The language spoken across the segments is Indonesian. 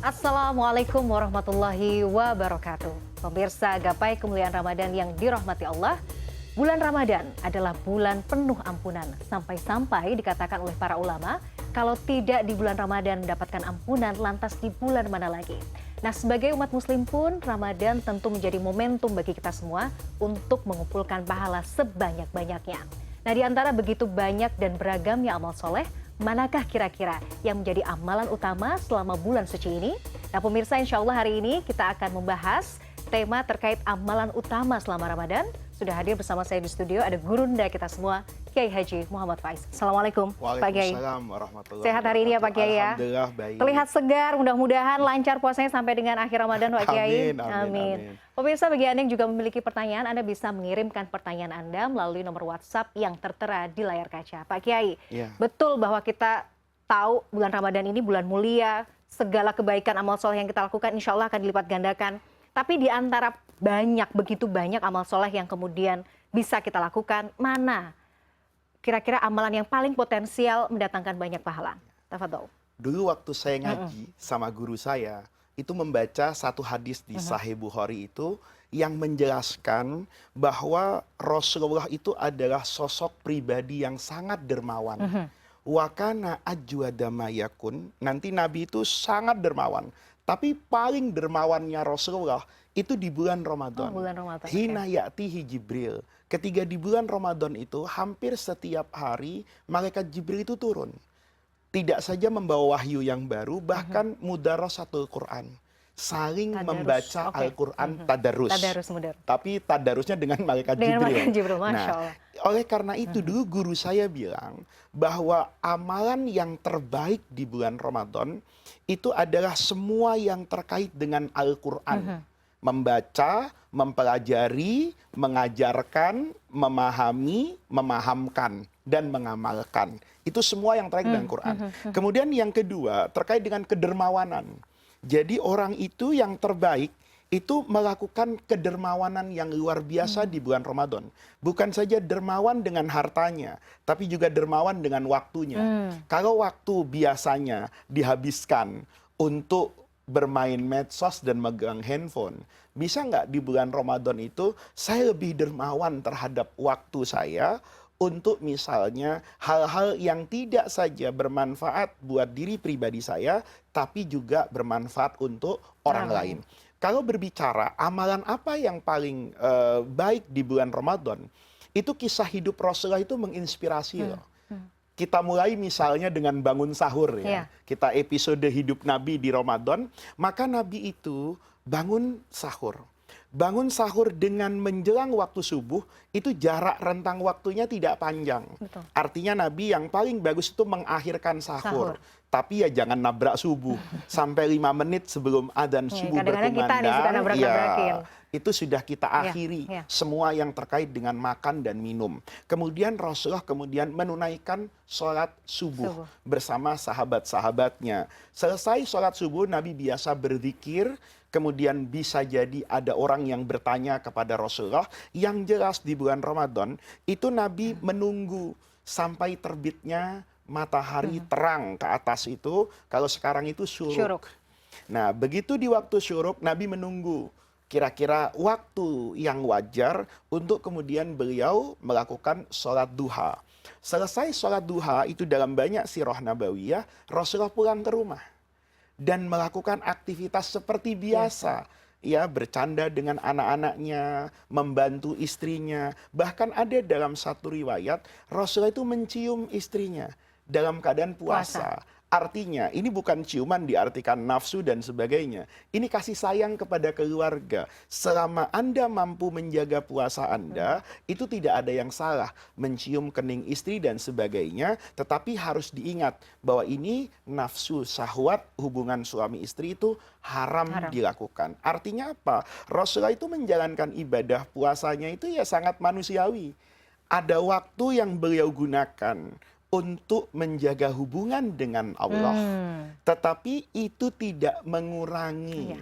Assalamualaikum warahmatullahi wabarakatuh. Pemirsa gapai kemuliaan Ramadan yang dirahmati Allah, bulan Ramadan adalah bulan penuh ampunan. Sampai-sampai dikatakan oleh para ulama, kalau tidak di bulan Ramadan mendapatkan ampunan, lantas di bulan mana lagi? Nah, sebagai umat muslim pun, Ramadan tentu menjadi momentum bagi kita semua untuk mengumpulkan pahala sebanyak-banyaknya. Nah, di antara begitu banyak dan beragamnya amal soleh, manakah kira-kira yang menjadi amalan utama selama bulan suci ini? Nah pemirsa, insya Allah hari ini kita akan membahas tema terkait amalan utama selama Ramadan. Sudah hadir bersama saya di studio, ada gurunda kita semua, Kiai Haji Muhammad Faiz. Assalamualaikum Pak Kiai. Waalaikumsalam warahmatullahi Sehat hari ini ya Pak Kiai ya? Alhamdulillah baik. Terlihat segar, mudah-mudahan lancar puasanya sampai dengan akhir Ramadan Pak Kiai. Amin. Pemirsa, bagi Anda yang juga memiliki pertanyaan, Anda bisa mengirimkan pertanyaan Anda melalui nomor WhatsApp yang tertera di layar kaca. Pak Kiai, betul bahwa kita tahu bulan Ramadan ini bulan mulia, segala kebaikan amal soleh yang kita lakukan insya Allah akan dilipat gandakan. Tapi di antara begitu banyak amal soleh yang kemudian bisa kita lakukan, mana kira-kira amalan yang paling potensial mendatangkan banyak pahala? Tafadhol. Dulu waktu saya ngaji sama guru saya, itu membaca satu hadis di Sahih Bukhari itu yang menjelaskan bahwa Rasulullah itu adalah sosok pribadi yang sangat dermawan. Wakana ajwadamayakun, nanti Nabi itu sangat dermawan. Tapi paling dermawannya Rasulullah itu di bulan Ramadan. Hina ya'tihi Jibril. Ketika di bulan Ramadan itu hampir setiap hari malaikat Jibril itu turun. Tidak saja membawa wahyu yang baru, bahkan mudarasatul Quran. Saling membaca Al-Quran tadarus. Tapi tadarusnya dengan malaikat Jibril. Nah, oleh karena itu dulu guru saya bilang bahwa amalan yang terbaik di bulan Ramadan itu adalah semua yang terkait dengan Al-Quran. Membaca, mempelajari, mengajarkan, memahami, memahamkan, dan mengamalkan. Itu semua yang terkait dengan Quran. Kemudian yang kedua terkait dengan kedermawanan. Jadi orang itu yang terbaik itu melakukan kedermawanan yang luar biasa di bulan Ramadan. Bukan saja dermawan dengan hartanya, tapi juga dermawan dengan waktunya. Kalau waktu biasanya dihabiskan untuk bermain medsos dan megang handphone, bisa nggak di bulan Ramadan itu saya lebih dermawan terhadap waktu saya untuk misalnya hal-hal yang tidak saja bermanfaat buat diri pribadi saya, tapi juga bermanfaat untuk orang lain. Kalau berbicara amalan apa yang paling baik di bulan Ramadan, itu kisah hidup Rasulullah itu menginspirasi loh. Kita mulai misalnya dengan bangun sahur ya. Kita episode hidup Nabi di Ramadan, maka Nabi itu bangun sahur. Bangun sahur dengan menjelang waktu subuh, itu jarak rentang waktunya tidak panjang. Artinya Nabi yang paling bagus itu mengakhirkan sahur. Tapi ya jangan nabrak subuh. Sampai 5 menit sebelum adzan subuh berkumandang. Itu sudah kita akhiri semua yang terkait dengan makan dan minum. Kemudian Rasulullah menunaikan sholat subuh bersama sahabat-sahabatnya. Selesai sholat subuh, Nabi biasa berzikir. Kemudian bisa jadi ada orang yang bertanya kepada Rasulullah. Yang jelas di bulan Ramadan itu Nabi menunggu sampai terbitnya matahari terang ke atas itu. Kalau sekarang itu syuruk. Nah begitu di waktu syuruk Nabi menunggu kira-kira waktu yang wajar untuk kemudian beliau melakukan sholat duha. Selesai sholat duha itu dalam banyak sirah nabawiyah, Rasulullah pulang ke rumah dan melakukan aktivitas seperti biasa. Ya, bercanda dengan anak-anaknya, membantu istrinya. Bahkan ada dalam satu riwayat, Rasulullah itu mencium istrinya dalam keadaan puasa. Artinya ini bukan ciuman diartikan nafsu dan sebagainya. Ini kasih sayang kepada keluarga. Selama Anda mampu menjaga puasa Anda, itu tidak ada yang salah. Mencium kening istri dan sebagainya. Tetapi harus diingat bahwa ini nafsu syahwat hubungan suami istri itu haram dilakukan. Artinya apa? Rasulullah itu menjalankan ibadah puasanya itu ya sangat manusiawi. Ada waktu yang beliau gunakan untuk menjaga hubungan dengan Allah. Tetapi itu tidak mengurangi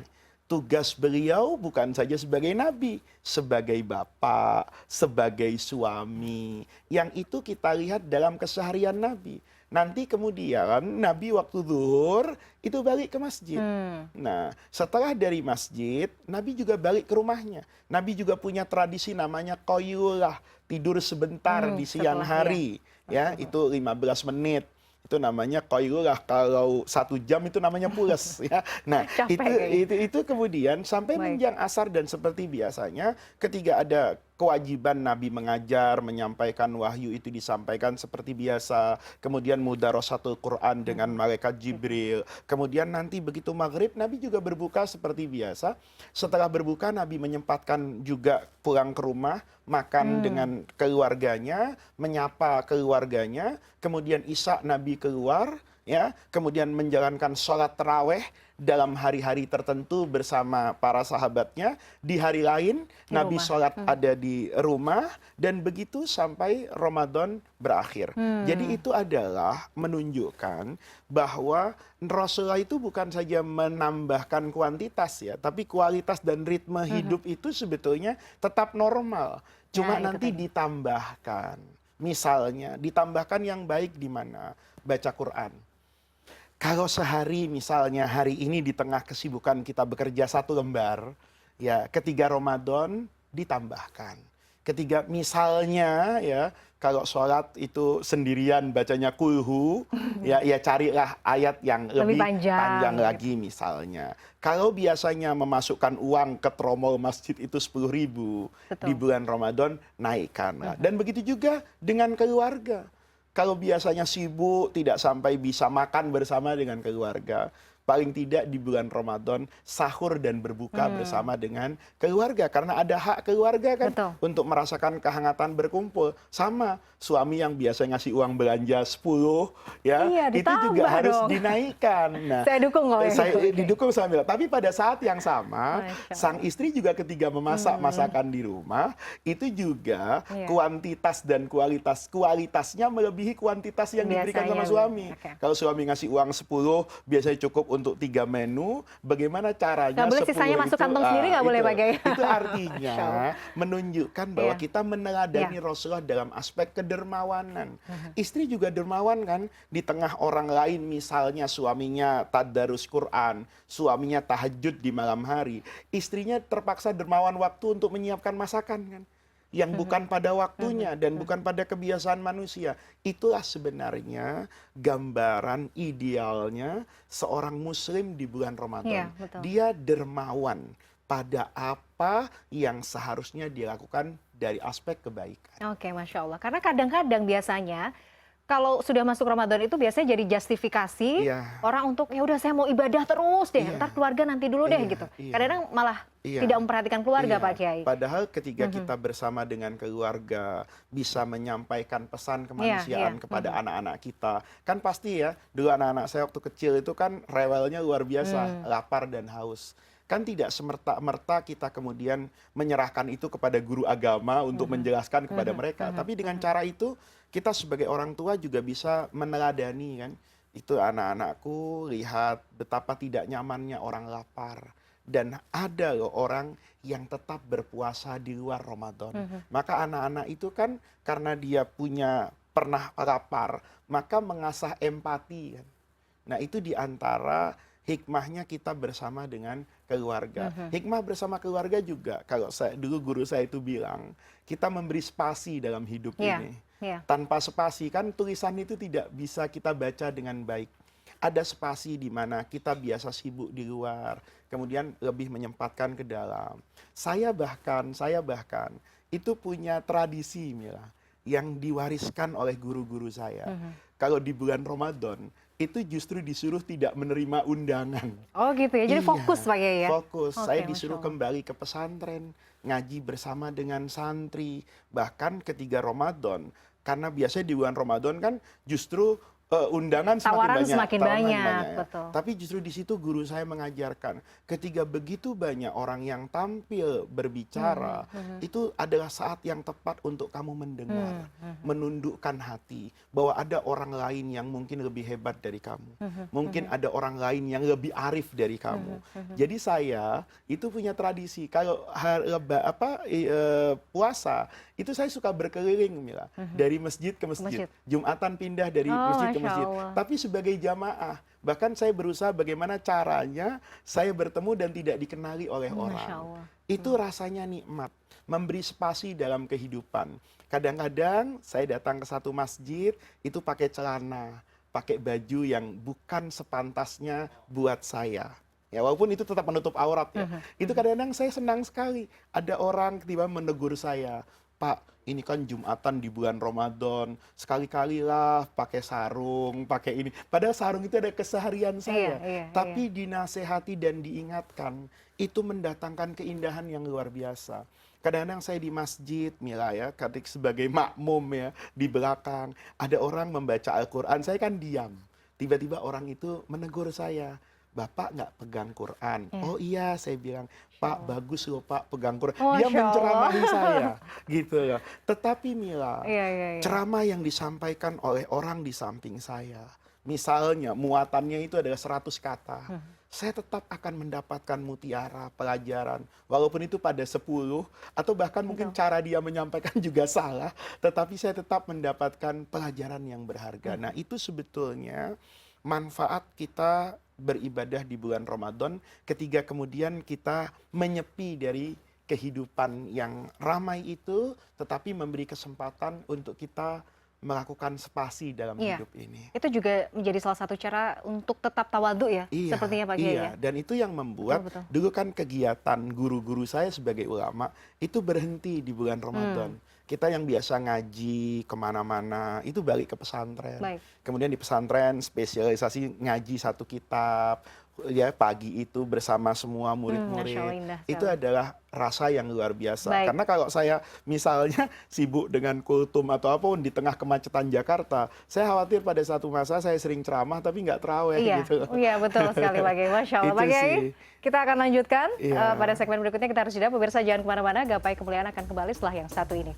tugas beliau bukan saja sebagai nabi, sebagai bapak, sebagai suami. Yang itu kita lihat dalam keseharian nabi. Nanti kemudian nabi waktu zuhur itu balik ke masjid. Nah, setelah dari masjid, nabi juga balik ke rumahnya. Nabi juga punya tradisi namanya qayyulah, tidur sebentar di siang hari. Ya, itu 15 menit. Itu namanya qayyulah. Kalau 1 jam itu namanya pules ya. Nah, itu kemudian sampai menjelang asar, dan seperti biasanya ketika ada kewajiban Nabi mengajar, menyampaikan wahyu itu disampaikan seperti biasa. Kemudian mudarasatul Quran dengan malaikat Jibril. Kemudian nanti begitu maghrib Nabi juga berbuka seperti biasa. Setelah berbuka Nabi menyempatkan juga pulang ke rumah, makan dengan keluarganya, menyapa keluarganya. Kemudian Isya Nabi keluar, ya, kemudian menjalankan sholat taraweh dalam hari-hari tertentu bersama para sahabatnya. Di hari lain Nabi sholat ada di rumah, dan begitu sampai Ramadan berakhir. Jadi itu adalah menunjukkan bahwa Rasulullah itu bukan saja menambahkan kuantitas ya, tapi kualitas dan ritme hidup itu sebetulnya tetap normal. Cuma nanti ditambahkan. Misalnya ditambahkan yang baik di mana? Baca Quran. Kalau sehari misalnya hari ini di tengah kesibukan kita bekerja 1 lembar, ya ketika Ramadan ditambahkan. Ketika misalnya ya kalau sholat itu sendirian bacanya kulhu, ya carilah ayat yang lebih panjang lagi misalnya. Kalau biasanya memasukkan uang ke tromol masjid itu 10.000, di bulan Ramadan naikkan. Dan begitu juga dengan keluarga. Kalau biasanya sibuk, tidak sampai bisa makan bersama dengan keluarga, paling tidak di bulan Ramadan sahur dan berbuka bersama dengan keluarga. Karena ada hak keluarga kan untuk merasakan kehangatan berkumpul. Sama suami yang biasa ngasih uang belanja 10, ya itu juga harus dinaikkan. Nah, saya dukung loh. Didukung sambil. Tapi pada saat yang sama, sang istri juga ketika memasak masakan di rumah, itu juga kuantitas dan kualitasnya melebihi kuantitas yang diberikan sama suami. Kalau suami ngasih uang 10, biasanya cukup untuk 3 menu. Bagaimana caranya? Nggak boleh sisanya masuk kantong sendiri, nggak boleh pakai. Itu artinya menunjukkan bahwa kita meneladani Rasulullah dalam aspek kedermawanan. Istri juga dermawan kan, di tengah orang lain misalnya suaminya tadarus Quran, suaminya tahajud di malam hari, istrinya terpaksa dermawan waktu untuk menyiapkan masakan kan, yang bukan pada waktunya dan bukan pada kebiasaan manusia. Itulah sebenarnya gambaran idealnya seorang muslim di bulan Ramadan. Dia dermawan pada apa yang seharusnya dilakukan dari aspek kebaikan. Oke, Masya Allah. Karena kadang-kadang biasanya kalau sudah masuk Ramadan itu biasanya jadi justifikasi orang untuk ya udah saya mau ibadah terus deh, ntar keluarga nanti dulu deh gitu. Kadang-kadang malah tidak memperhatikan keluarga, Pak Kiai. Padahal ketika kita bersama dengan keluarga bisa menyampaikan pesan kemanusiaan kepada anak-anak kita, kan pasti ya, dulu anak-anak saya waktu kecil itu kan rewelnya luar biasa, lapar dan haus. Kan tidak semerta-merta kita kemudian menyerahkan itu kepada guru agama untuk menjelaskan kepada mereka. Tapi dengan cara itu kita sebagai orang tua juga bisa meneladani kan. Itu anak-anakku lihat betapa tidak nyamannya orang lapar. Dan ada loh orang yang tetap berpuasa di luar Ramadan. Maka anak-anak itu kan karena dia pernah lapar, maka mengasah empati kan. Nah itu diantara hikmahnya kita bersama dengan keluarga. Hikmah bersama keluarga juga, kalau dulu guru saya itu bilang, kita memberi spasi dalam hidup ini. Tanpa spasi kan tulisan itu tidak bisa kita baca dengan baik. Ada spasi di mana kita biasa sibuk di luar, kemudian lebih menyempatkan ke dalam. Saya bahkan itu punya tradisi Mila, yang diwariskan oleh guru-guru saya. Kalau di bulan Ramadan itu justru disuruh tidak menerima undangan. Oh gitu ya, jadi fokus Pak Kiai ya? Fokus, saya disuruh kembali ke pesantren, ngaji bersama dengan santri. Bahkan ketika Ramadan, karena biasanya di bulan Ramadan kan justru undangan Tawaran semakin tawaran banyak, ya. betul. Tapi justru di situ guru saya mengajarkan, ketika begitu banyak orang yang tampil berbicara, itu adalah saat yang tepat untuk kamu mendengar, menundukkan hati bahwa ada orang lain yang mungkin lebih hebat dari kamu, mungkin ada orang lain yang lebih arif dari kamu. Jadi saya itu punya tradisi kalau puasa itu saya suka berkeliling, Mila, dari masjid ke masjid. Jumatan pindah dari masjid ke masjid, tapi sebagai jamaah. Bahkan saya berusaha bagaimana caranya saya bertemu dan tidak dikenali oleh orang. Itu rasanya nikmat, memberi spasi dalam kehidupan. Kadang-kadang saya datang ke satu masjid itu pakai celana, pakai baju yang bukan sepantasnya buat saya. Ya, walaupun itu tetap menutup aurat ya. Itu kadang-kadang saya senang sekali. Ada orang tiba-tiba menegur saya, Pak, ini kan Jumatan di bulan Ramadan, sekali-kalilah pakai sarung, pakai ini. Padahal sarung itu ada keseharian saya. Tapi dinasehati dan diingatkan, itu mendatangkan keindahan yang luar biasa. Kadang-kadang saya di masjid, Mila ya, ketika sebagai makmum ya, di belakang, ada orang membaca Al-Quran, saya kan diam. Tiba-tiba orang itu menegur saya, Bapak nggak pegang Quran. Oh iya, saya bilang, Pak bagus loh Pak pegang Quran. Dia menceramahi saya, gitu loh. Tetapi Mila, ceramah yang disampaikan oleh orang di samping saya, misalnya muatannya itu adalah 100 kata, saya tetap akan mendapatkan mutiara pelajaran, walaupun itu pada 10 atau bahkan mungkin cara dia menyampaikan juga salah, tetapi saya tetap mendapatkan pelajaran yang berharga. Nah itu sebetulnya manfaat kita beribadah di bulan Ramadan ketika kemudian kita menyepi dari kehidupan yang ramai itu, tetapi memberi kesempatan untuk kita melakukan spasi dalam hidup ini. Itu juga menjadi salah satu cara untuk tetap tawadhu ya, sepertinya Pak Kiai. Iya, dan itu yang membuat dulu kan kegiatan guru-guru saya sebagai ulama itu berhenti di bulan Ramadan. Kita yang biasa ngaji kemana-mana itu balik ke pesantren. Kemudian di pesantren spesialisasi ngaji satu kitab. Ya pagi itu bersama semua murid-murid. Itu adalah rasa yang luar biasa. Karena kalau saya misalnya sibuk dengan kultum atau apapun di tengah kemacetan Jakarta, saya khawatir pada satu masa saya sering ceramah tapi nggak terawih gitu. Iya betul sekali Pak Kiai. Masya Allah. Pak Kiai, kita akan lanjutkan pada segmen berikutnya. Kita harus jeda. Pemirsa jangan kemana-mana. Gapai Kemuliaan akan kembali setelah yang satu ini.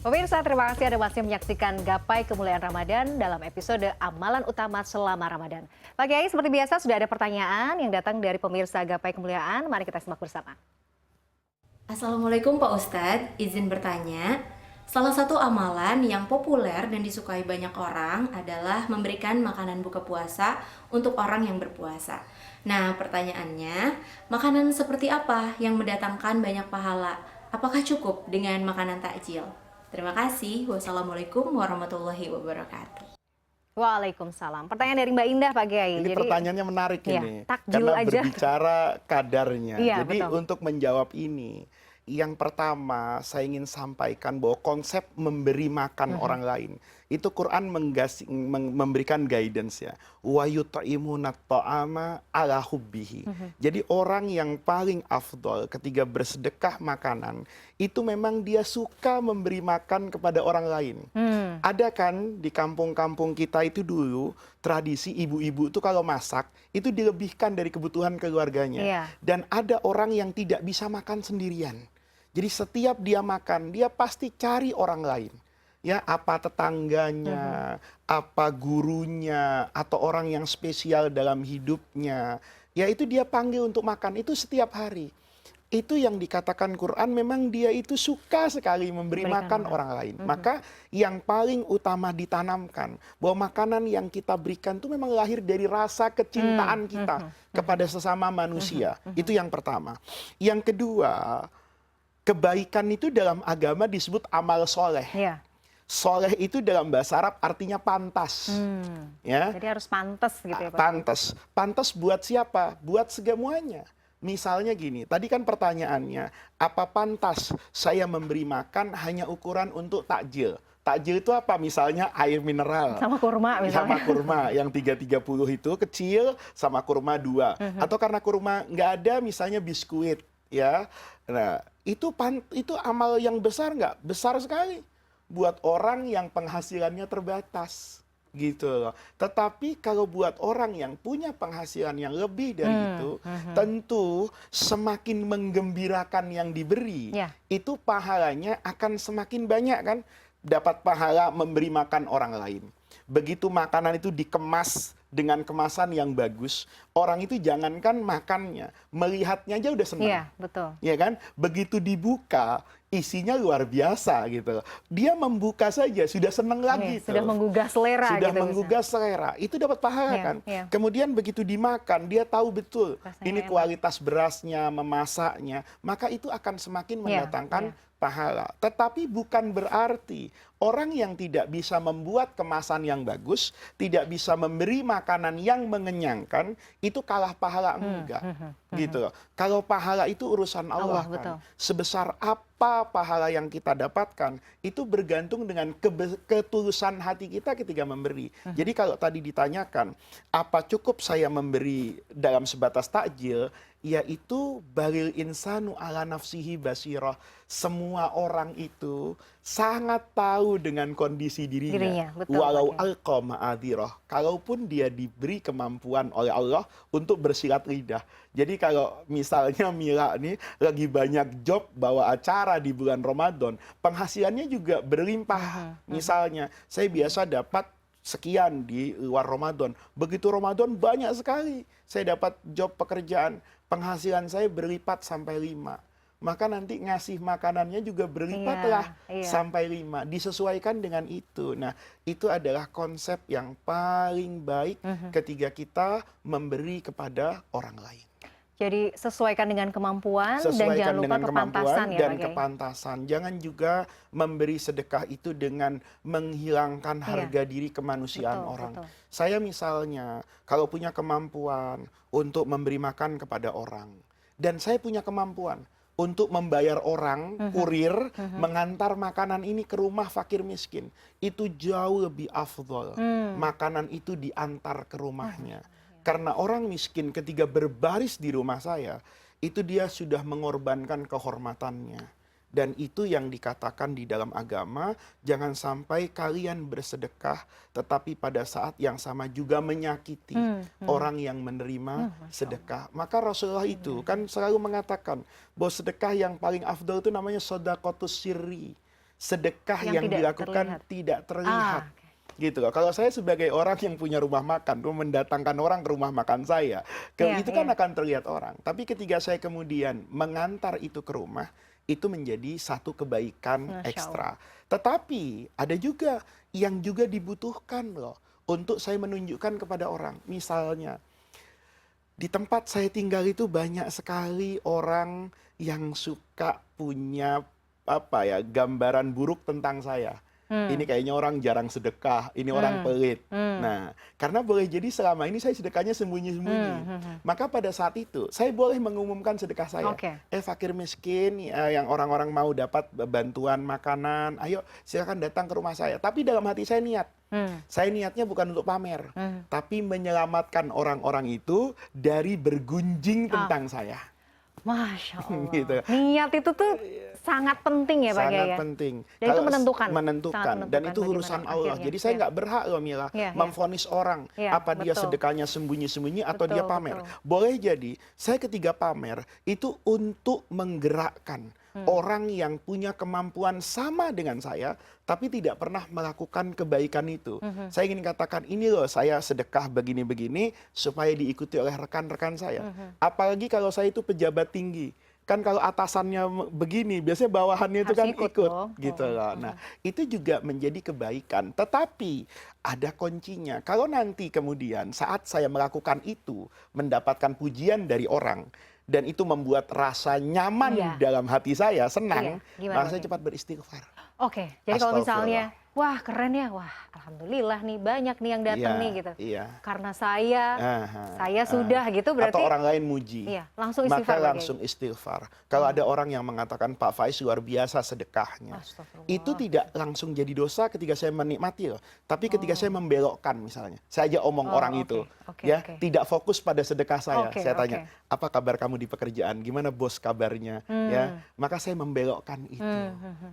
Pemirsa, terima kasih Anda masih menyaksikan Gapai Kemuliaan Ramadan dalam episode Amalan Utama Selama Ramadan. Pak Kiai, seperti biasa sudah ada pertanyaan yang datang dari pemirsa Gapai Kemuliaan. Mari kita simak bersama. Assalamualaikum Pak Ustadz, izin bertanya. Salah satu amalan yang populer dan disukai banyak orang adalah memberikan makanan buka puasa untuk orang yang berpuasa. Nah, pertanyaannya, makanan seperti apa yang mendatangkan banyak pahala? Apakah cukup dengan makanan takjil? Terima kasih. Wassalamualaikum warahmatullahi wabarakatuh. Waalaikumsalam. Pertanyaan dari Mbak Indah Pak Kiai. Ini pertanyaannya menarik ini. Takjil karena aja. Berbicara kadarnya. Jadi betul. untuk menjawab ini, yang pertama saya ingin sampaikan bahwa konsep memberi makan orang lain itu Quran memberikan guidance ya. Wa yut'imuna ta'ama ala hubbihi. Jadi orang yang paling afdol ketika bersedekah makanan itu memang dia suka memberi makan kepada orang lain. Ada kan di kampung-kampung kita itu dulu tradisi ibu-ibu itu kalau masak itu dilebihkan dari kebutuhan keluarganya. Dan ada orang yang tidak bisa makan sendirian. Jadi setiap dia makan, dia pasti cari orang lain. Ya, apa tetangganya, apa gurunya, atau orang yang spesial dalam hidupnya. Ya itu dia panggil untuk makan, itu setiap hari. Itu yang dikatakan Quran memang dia itu suka sekali memberi makan orang lain. Maka yang paling utama ditanamkan, bahwa makanan yang kita berikan itu memang lahir dari rasa kecintaan kita kepada sesama manusia. Itu yang pertama. Yang kedua, kebaikan itu dalam agama disebut amal soleh. Soleh itu dalam bahasa Arab artinya pantas. Ya. Jadi harus pantas gitu ya Pak. Pantas. Pantas buat siapa? Buat semuanya. Misalnya gini, tadi kan pertanyaannya, apa pantas saya memberi makan hanya ukuran untuk takjil? Takjil itu apa? Misalnya air mineral. Sama kurma misalnya. Sama kurma yang 330 itu kecil, sama kurma 2. Atau karena kurma nggak ada, misalnya biskuit. Ya, nah itu amal yang besar nggak? Besar sekali buat orang yang penghasilannya terbatas. Gitu loh. Tetapi kalau buat orang yang punya penghasilan yang lebih dari itu, tentu semakin menggembirakan yang diberi, itu pahalanya akan semakin banyak kan. Dapat pahala memberi makan orang lain. Begitu makanan itu dikemas dengan kemasan yang bagus, orang itu jangankan makannya, melihatnya aja udah senang. Iya, betul. Ya kan? Begitu dibuka, isinya luar biasa gitu. Dia membuka saja sudah senang lagi. Sudah menggugah selera. Sudah gitu menggugah selera. Itu dapat pahala kan. Kemudian begitu dimakan, dia tahu betul ini kualitas berasnya, memasaknya, maka itu akan semakin mendatangkan pahala. Tetapi bukan berarti orang yang tidak bisa membuat kemasan yang bagus, tidak bisa memberi makanan yang mengenyangkan, itu kalah pahala. Enggak. Gitu loh. Kalau pahala itu urusan Allah kan. Betul. Sebesar apa pahala yang kita dapatkan, itu bergantung dengan ketulusan hati kita ketika memberi. Jadi kalau tadi ditanyakan, apa cukup saya memberi dalam sebatas takjil, yaitu balil insanu ala nafsihi basirah. Semua orang itu sangat tahu dengan kondisi dirinya. Betul, walau alqa ma'adhirah. Kalaupun dia diberi kemampuan oleh Allah untuk bersilat lidah. Jadi kalau misalnya Mila nih lagi banyak job bawa acara di bulan Ramadan, penghasilannya juga berlimpah. Misalnya saya biasa dapat sekian di luar Ramadan. Begitu Ramadan banyak sekali. Saya dapat job pekerjaan, penghasilan saya berlipat sampai 5. Maka nanti ngasih makanannya juga berlipatlah sampai 5. Disesuaikan dengan itu. Nah, itu adalah konsep yang paling baik ketika kita memberi kepada orang lain. Jadi sesuaikan dengan kemampuan dan jangan lupa kepantasan ya, kepantasan. Jangan juga memberi sedekah itu dengan menghilangkan harga diri kemanusiaan orang. Saya misalnya kalau punya kemampuan untuk memberi makan kepada orang, dan saya punya kemampuan untuk membayar orang, kurir, mengantar makanan ini ke rumah fakir miskin, itu jauh lebih afdol. Makanan itu diantar ke rumahnya. Karena orang miskin ketika berbaris di rumah saya, itu dia sudah mengorbankan kehormatannya. Dan itu yang dikatakan di dalam agama, jangan sampai kalian bersedekah, tetapi pada saat yang sama juga menyakiti orang yang menerima sedekah. Maka Rasulullah itu kan selalu mengatakan, bahwa sedekah yang paling afdal itu namanya shadaqatus sirri. Sedekah yang dilakukan tidak terlihat. Gitu loh. Kalau saya sebagai orang yang punya rumah makan, mendatangkan orang ke rumah makan saya, itu kan akan terlihat orang. Tapi ketika saya kemudian mengantar itu ke rumah, itu menjadi satu kebaikan ekstra. Tetapi ada juga yang juga dibutuhkan loh untuk saya menunjukkan kepada orang. Misalnya di tempat saya tinggal itu banyak sekali orang yang suka punya gambaran buruk tentang saya. Ini kayaknya orang jarang sedekah, ini orang pelit. Nah, karena boleh jadi selama ini saya sedekahnya sembunyi-sembunyi. Maka pada saat itu, saya boleh mengumumkan sedekah saya. Fakir miskin, yang orang-orang mau dapat bantuan makanan, ayo silakan datang ke rumah saya. Tapi dalam hati saya niat. Saya niatnya bukan untuk pamer, tapi menyelamatkan orang-orang itu dari bergunjing tentang saya. Masya Allah. Gitu. Niat itu tuh sangat penting ya Pak Kiai. Sangat penting. Dan itu menentukan. Dan itu urusan Allah. Jadi saya nggak berhak loh Mila memvonis orang apa dia sedekahnya sembunyi-sembunyi atau dia pamer. Boleh jadi saya ketika pamer itu untuk menggerakkan orang yang punya kemampuan sama dengan saya, tapi tidak pernah melakukan kebaikan itu. Saya ingin katakan, ini loh saya sedekah begini-begini, supaya diikuti oleh rekan-rekan saya. Apalagi kalau saya itu pejabat tinggi. Kan kalau atasannya begini, biasanya bawahannya itu kan ikut. Gitu loh. Nah, itu juga menjadi kebaikan. Tetapi ada kuncinya. Kalau nanti kemudian saat saya melakukan itu, mendapatkan pujian dari orang, dan itu membuat rasa nyaman dalam hati saya, senang, maka saya cepat beristighfar. Jadi kalau misalnya wah keren ya, wah alhamdulillah nih banyak nih yang datang Iya, nih gitu. iya. Karena saya Aha, sudah gitu Atau berarti orang lain muji, iya, langsung maka istighfar Pak Kiai. langsung istighfar. Kalau ada orang yang mengatakan Pak Faiz luar biasa sedekahnya, itu Astagfirullah. tidak langsung jadi dosa ketika saya menikmati loh. Tapi ketika saya Oh. membelokkan misalnya, saya aja omong Oh, orang oke, itu, oke, ya oke. tidak fokus pada sedekah saya. Oke, Saya tanya, oke. apa kabar kamu di pekerjaan? Gimana bos kabarnya? Ya, maka saya membelokkan itu.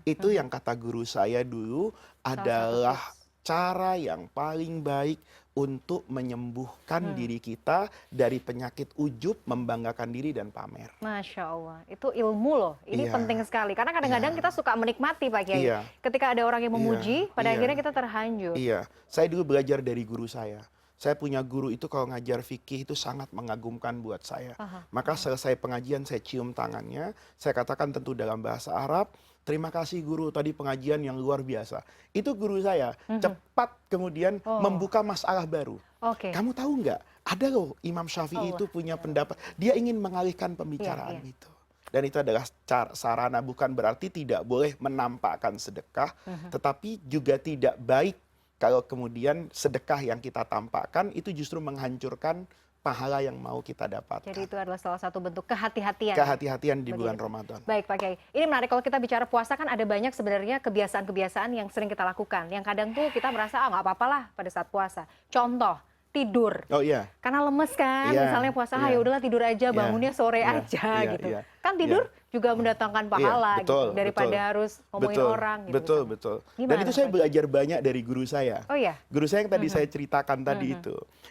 Itu yang kata guru saya dulu Salah satu adalah tips. cara yang paling baik untuk menyembuhkan diri kita dari penyakit ujub, membanggakan diri dan pamer. Masya Allah, itu ilmu loh. Ini Iya, penting sekali. Karena kadang-kadang iya, kita suka menikmati Pak Kiai. iya, Ketika ada orang yang iya, memuji, pada iya, akhirnya kita terhanyut. iya. Saya dulu belajar dari guru saya. Saya punya guru itu kalau ngajar fikih itu sangat mengagumkan buat saya. Aha. Maka selesai pengajian saya cium tangannya, saya katakan tentu dalam bahasa Arab, terima kasih guru tadi pengajian yang luar biasa. Itu guru saya cepat kemudian Oh, membuka masalah baru. oke. Kamu tahu nggak? Ada loh Imam Syafi'i itu Allah. punya pendapat. Dia ingin mengalihkan pembicaraan Iya, iya. itu. Dan itu adalah sarana, bukan berarti tidak boleh menampakkan sedekah, tetapi juga tidak baik kalau kemudian sedekah yang kita tampakkan itu justru menghancurkan pahala yang mau kita Jadi dapatkan. itu adalah salah satu bentuk kehati-hatian. Kehati-hatian di bulan Begitu. Ramadan. Baik Pak Kiai, ini menarik kalau kita bicara puasa kan ada banyak sebenarnya kebiasaan-kebiasaan yang sering kita lakukan. Yang kadang tuh kita merasa nggak apa-apa lah pada saat puasa. Contoh, tidur. Oh iya. Karena lemes kan, Iya, misalnya puasa, iya. ya udahlah tidur aja, Iya, bangunnya sore iya, aja iya, gitu. iya, Kan tidur juga mendatangkan pahala Iya, betul, gitu, daripada betul. harus ngomongin Betul, orang gitu. betul, misalnya. betul. Gimana Dan itu tuh, saya Pak? belajar banyak dari guru saya. Oh ya, Guru saya yang tadi saya ceritakan tadi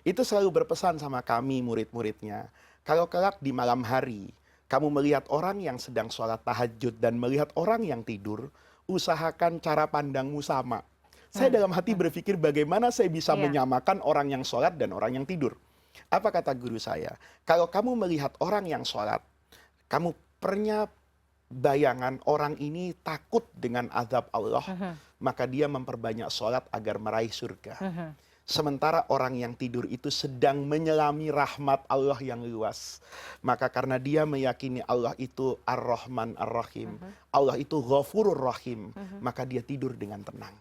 itu selalu berpesan sama kami murid-muridnya. Kalau kelak di malam hari, kamu melihat orang yang sedang sholat tahajud dan melihat orang yang tidur, usahakan cara pandangmu sama. Saya dalam hati berpikir bagaimana saya bisa Iya. menyamakan orang yang sholat dan orang yang tidur. Apa kata guru saya? Kalau kamu melihat orang yang sholat, kamu pernah bayangan orang ini takut dengan azab Allah, maka dia memperbanyak sholat agar meraih surga. Sementara orang yang tidur itu sedang menyelami rahmat Allah yang luas. Maka karena dia meyakini Allah itu Ar-Rahman Ar-Rahim, Allah itu Ghafurur Rahim, maka dia tidur dengan tenang.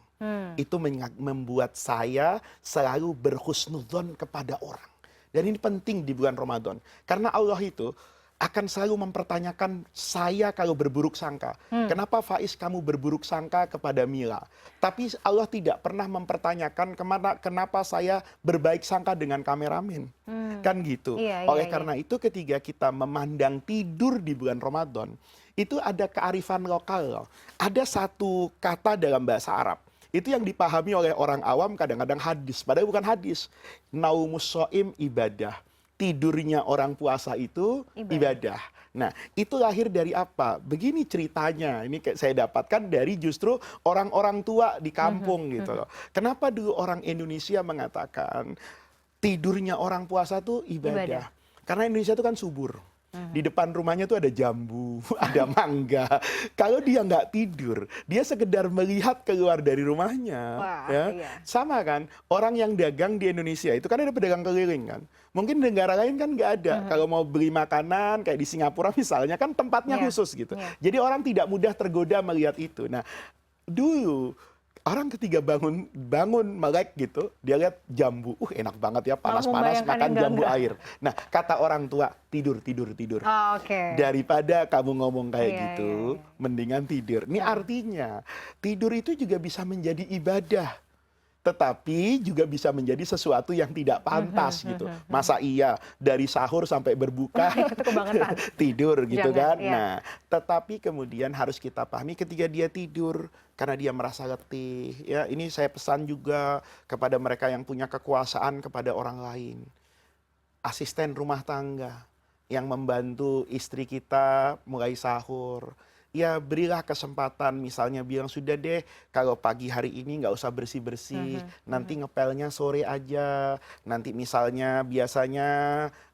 Itu membuat saya selalu berhusnudzon kepada orang. Dan ini penting di bulan Ramadan. Karena Allah itu akan selalu mempertanyakan saya kalau berburuk sangka. Kenapa Faiz kamu berburuk sangka kepada Mila? Tapi Allah tidak pernah mempertanyakan kenapa saya berbaik sangka dengan kameramen. Kan gitu. Iya, Oleh iya, karena itu ketika kita memandang tidur di bulan Ramadan, itu ada kearifan lokal loh. Ada satu kata dalam bahasa Arab. Itu yang dipahami oleh orang awam kadang-kadang hadis. Padahal bukan hadis. Naumus so'im ibadah. Tidurnya orang puasa itu ibadah. Nah, itu lahir dari apa? Begini ceritanya. Ini saya dapatkan dari justru orang-orang tua di kampung gitu loh. Kenapa dulu orang Indonesia mengatakan tidurnya orang puasa itu ibadah? Karena Indonesia itu kan subur. Di depan rumahnya tuh ada jambu, ada mangga. Kalau dia nggak tidur, dia sekedar melihat keluar dari rumahnya. Wah, Ya. iya. Sama kan, orang yang dagang di Indonesia itu kan ada pedagang keliling kan. Mungkin di negara lain kan nggak ada. Kalau mau beli makanan kayak di Singapura misalnya kan tempatnya Iya, khusus gitu. iya. Jadi orang tidak mudah tergoda melihat itu. Nah, dulu orang ketiga bangun melek gitu, dia lihat jambu, enak banget ya, panas-panas membayangkan makan yang jambu enggak. air. Nah, kata orang tua, tidur. Oh, oke. Daripada kamu ngomong kayak Iya, gitu, iya, iya. mendingan tidur. Ini artinya tidur itu juga bisa menjadi ibadah. Tetapi juga bisa menjadi sesuatu yang tidak pantas gitu. Masa iya dari sahur sampai berbuka Itu kebangetan. tidur gitu Jangan, kan. iya. Nah, tetapi kemudian harus kita pahami ketika dia tidur karena dia merasa letih. Ya, ini saya pesan juga kepada mereka yang punya kekuasaan kepada orang lain. Asisten rumah tangga yang membantu istri kita mulai sahur. Ya berilah kesempatan, misalnya bilang sudah deh kalau pagi hari ini nggak usah bersih-bersih, nanti ngepelnya sore aja. Nanti misalnya biasanya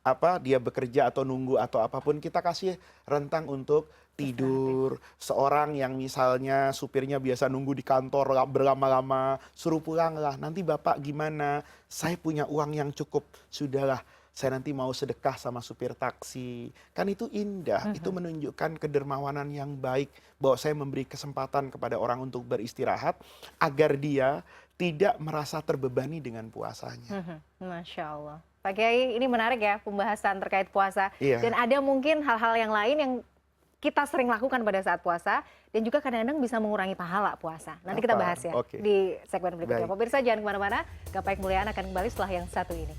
apa dia bekerja atau nunggu atau apapun, kita kasih rentang untuk tidur. Seorang yang misalnya supirnya biasa nunggu di kantor berlama-lama, suruh pulang lah. Nanti bapak gimana? Saya punya uang yang cukup, sudahlah. saya nanti mau sedekah sama supir taksi. Kan itu indah, itu menunjukkan kedermawanan yang baik. Bahwa saya memberi kesempatan kepada orang untuk beristirahat, agar dia tidak merasa terbebani dengan puasanya. Masya Allah. Pak Kiai, ini menarik ya pembahasan terkait puasa. Iya. Dan ada mungkin hal-hal yang lain yang kita sering lakukan pada saat puasa dan juga kadang-kadang bisa mengurangi pahala puasa. Nanti kita bahas ya di segmen berikutnya. Pemirsa jangan kemana-mana, Gapai Kemuliaan akan kembali setelah yang satu ini.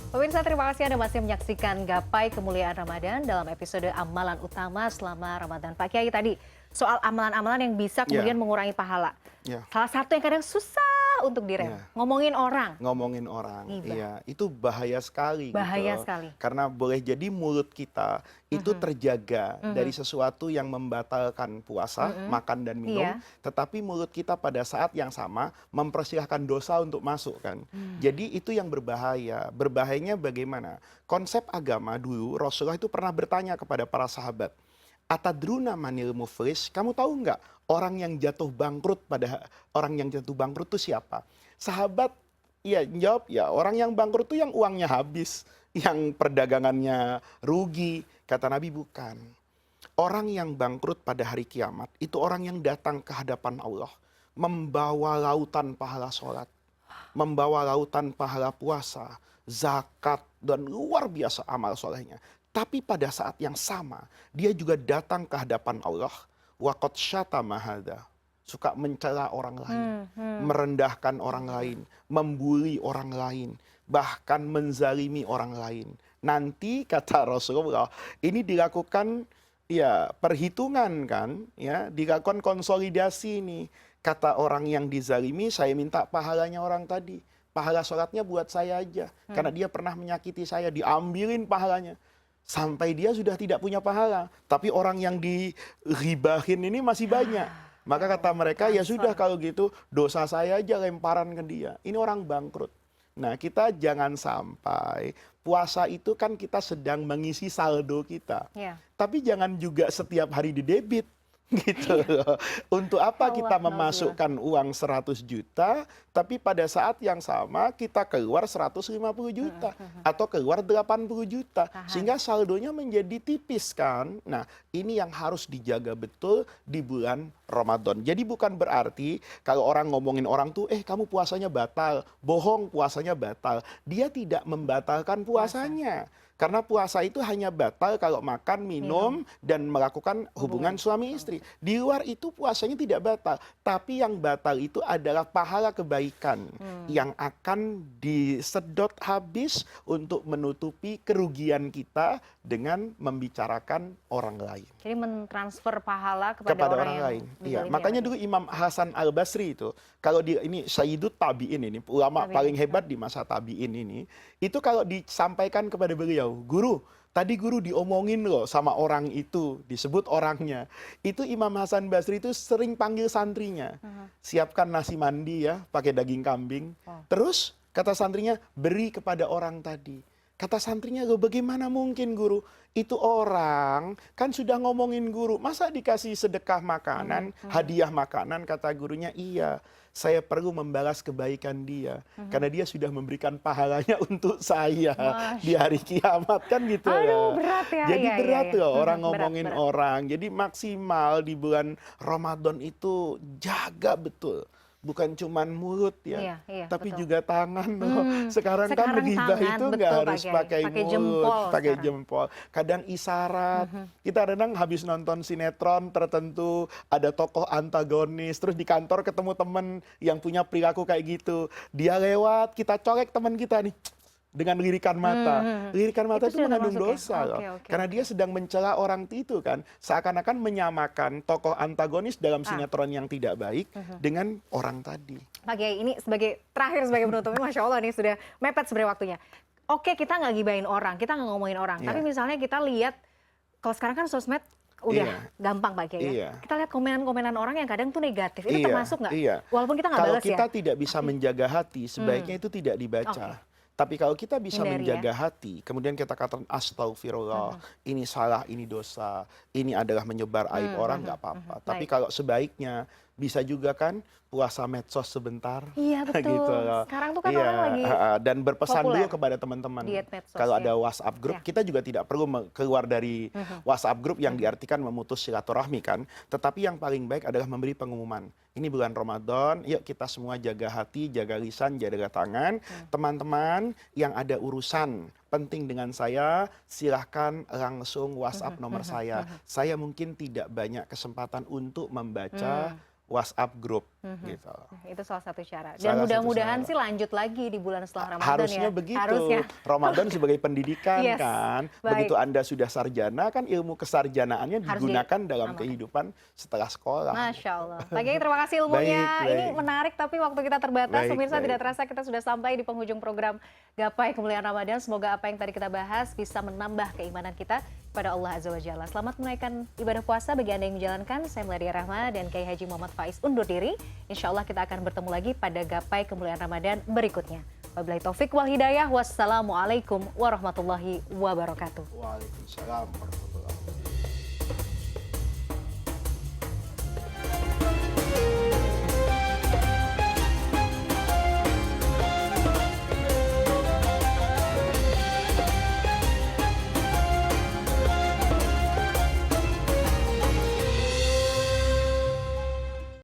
Pemirsa, terima kasih Anda masih menyaksikan Gapai Kemuliaan Ramadan dalam episode amalan utama selama Ramadan. Pak Kiai, tadi soal amalan-amalan yang bisa kemudian mengurangi pahala. Salah satu yang kadang susah untuk direm, ngomongin orang. Ngomongin orang, iya, itu bahaya sekali. Bahaya gitu. sekali. Karena boleh jadi mulut kita itu terjaga dari sesuatu yang membatalkan puasa, makan dan minum, tetapi mulut kita pada saat yang sama mempersilahkan dosa untuk masuk kan. Jadi itu yang berbahaya. Berbahayanya bagaimana? Konsep agama dulu Rasulullah itu pernah bertanya kepada para sahabat, Atadruna manil muflis, kamu tahu nggak orang yang jatuh bangkrut itu siapa? Sahabat ya jawab, ya orang yang bangkrut itu yang uangnya habis, yang perdagangannya rugi. Kata Nabi, bukan. Orang yang bangkrut pada hari kiamat itu orang yang datang ke hadapan Allah membawa lautan pahala sholat, membawa lautan pahala puasa, zakat, dan luar biasa amal solehnya. Tapi pada saat yang sama, dia juga datang ke hadapan Allah. Waqad syatama hadza. Suka mencela orang lain, merendahkan orang lain, membuli orang lain, bahkan menzalimi orang lain. Nanti kata Rasulullah, ini dilakukan ya perhitungan kan, ya, dilakukan konsolidasi nih. Kata orang yang dizalimi, saya minta pahalanya orang tadi. Pahala sholatnya buat saya aja. Karena dia pernah menyakiti saya, diambilin pahalanya. Sampai dia sudah tidak punya pahala. Tapi orang yang diribahin ini masih banyak. Maka kata mereka, ya sudah kalau gitu dosa saya aja lemparan ke dia. Ini orang bangkrut. Nah, kita jangan sampai puasa itu kan kita sedang mengisi saldo kita. Tapi jangan juga setiap hari didebit. Gitu loh. Untuk apa kita memasukkan uang 100 juta tapi pada saat yang sama kita keluar 150 juta atau keluar 80 juta sehingga saldonya menjadi tipis kan. Nah, ini yang harus dijaga betul di bulan Ramadan. Jadi bukan berarti kalau orang ngomongin orang tuh kamu puasanya batal, bohong puasanya batal. Dia tidak membatalkan puasanya. Karena puasa itu hanya batal kalau makan, minum, dan melakukan hubungan suami istri. Di luar itu puasanya tidak batal. Tapi yang batal itu adalah pahala kebaikan yang akan disedot habis untuk menutupi kerugian kita dengan membicarakan orang lain. Jadi mentransfer pahala kepada orang lain. Iya, makanya dulu Imam Hasan Al-Basri itu, kalau ini Sayyidut Tabi'in ini, ulama paling hebat di masa Tabi'in ini, itu kalau disampaikan kepada beliau, guru, tadi guru diomongin loh sama orang itu, disebut orangnya. Itu Imam Hasan Basri itu sering panggil santrinya. Siapkan nasi mandi ya, pakai daging kambing. Terus kata santrinya, beri kepada orang tadi. Kata santrinya, loh bagaimana mungkin guru? Itu orang kan sudah ngomongin guru. Masa dikasih sedekah makanan, hadiah makanan? Kata gurunya, iya. Saya perlu membalas kebaikan dia. Karena dia sudah memberikan pahalanya untuk saya di hari kiamat. Kan gitu. Aduh, berat ya. Jadi berat loh orang ngomongin berat. orang. Jadi maksimal di bulan Ramadan itu jaga betul. Bukan cuman mulut ya, tapi betul. Juga tangan loh. Sekarang kan ghibah itu nggak harus pakai mulut, pakai jempol. Kadang isyarat. Kita kadang habis nonton sinetron tertentu, ada tokoh antagonis, terus di kantor ketemu temen yang punya perilaku kayak gitu. Dia lewat, kita colek teman kita nih. Dengan lirikan mata. Lirikan mata itu mengandung dosa loh. Karena dia sedang mencela orang itu kan. Seakan-akan menyamakan tokoh antagonis dalam sinetron yang tidak baik dengan orang tadi. Pak Kiai, ini sebagai penutupnya, Masya Allah nih sudah mepet sebenarnya waktunya. Oke, kita nggak gibahin orang, kita nggak ngomongin orang. Tapi misalnya kita lihat Kalau sekarang kan sosmed udah Iya. gampang Pak Kiai ya. Iya. Kita lihat komenan-komenan orang yang kadang tuh negatif. Itu Iya, termasuk nggak? iya. Walaupun kita nggak Kalau balas kita ya. tidak bisa menjaga hati, sebaiknya itu tidak dibaca. Oke. Tapi kalau kita bisa Hindari ya. menjaga hati, kemudian kita katakan astagfirullah, ini salah, ini dosa, ini adalah menyebar aib orang, nggak apa-apa. Tapi Baik. kalau sebaiknya bisa juga kan puasa medsos sebentar. Iya betul. Gitu loh. Sekarang tuh kan Iya, orang lagi dan berpesan populer. dulu kepada teman-teman. Diet medsos Kalau ya. ada WhatsApp grup, Ya. kita juga tidak perlu keluar dari WhatsApp grup yang diartikan memutus silaturahmi kan. Tetapi yang paling baik adalah memberi pengumuman. Ini bulan Ramadan, yuk kita semua jaga hati, jaga lisan, jaga tangan. Teman-teman yang ada urusan penting dengan saya, silahkan langsung WhatsApp nomor saya. Saya mungkin tidak banyak kesempatan untuk membaca WhatsApp grup gitu. Itu salah satu cara. Dan Salah satu mudah-mudahan cara. sih lanjut lagi di bulan setelah Ramadan Harusnya ya. begitu. Harusnya. Ramadan sebagai pendidikan Yes. kan. Baik. Begitu Anda sudah sarjana kan ilmu kesarjanaannya Harus digunakan dalam diamalkan. kehidupan setelah sekolah. Masya Allah. Pak Kiai terima kasih ilmunya. Baik, Ini baik. menarik tapi waktu kita terbatas. Baik, Pemirsa baik. tidak terasa kita sudah sampai di penghujung program Gapai Kemuliaan Ramadan. Semoga apa yang tadi kita bahas bisa menambah keimanan kita kepada Allah Azza wa Jalla. Selamat menunaikan ibadah puasa bagi Anda yang menjalankan. Saya Meladia Rahma dan Kiai Haji Muhammad Faiz undur diri. Insya Allah kita akan bertemu lagi pada Gapai Kemuliaan Ramadan berikutnya. Wabillahi taufik wal hidayah. Wassalamualaikum warahmatullahi wabarakatuh. Waalaikumsalam warahmatullahi wabarakatuh.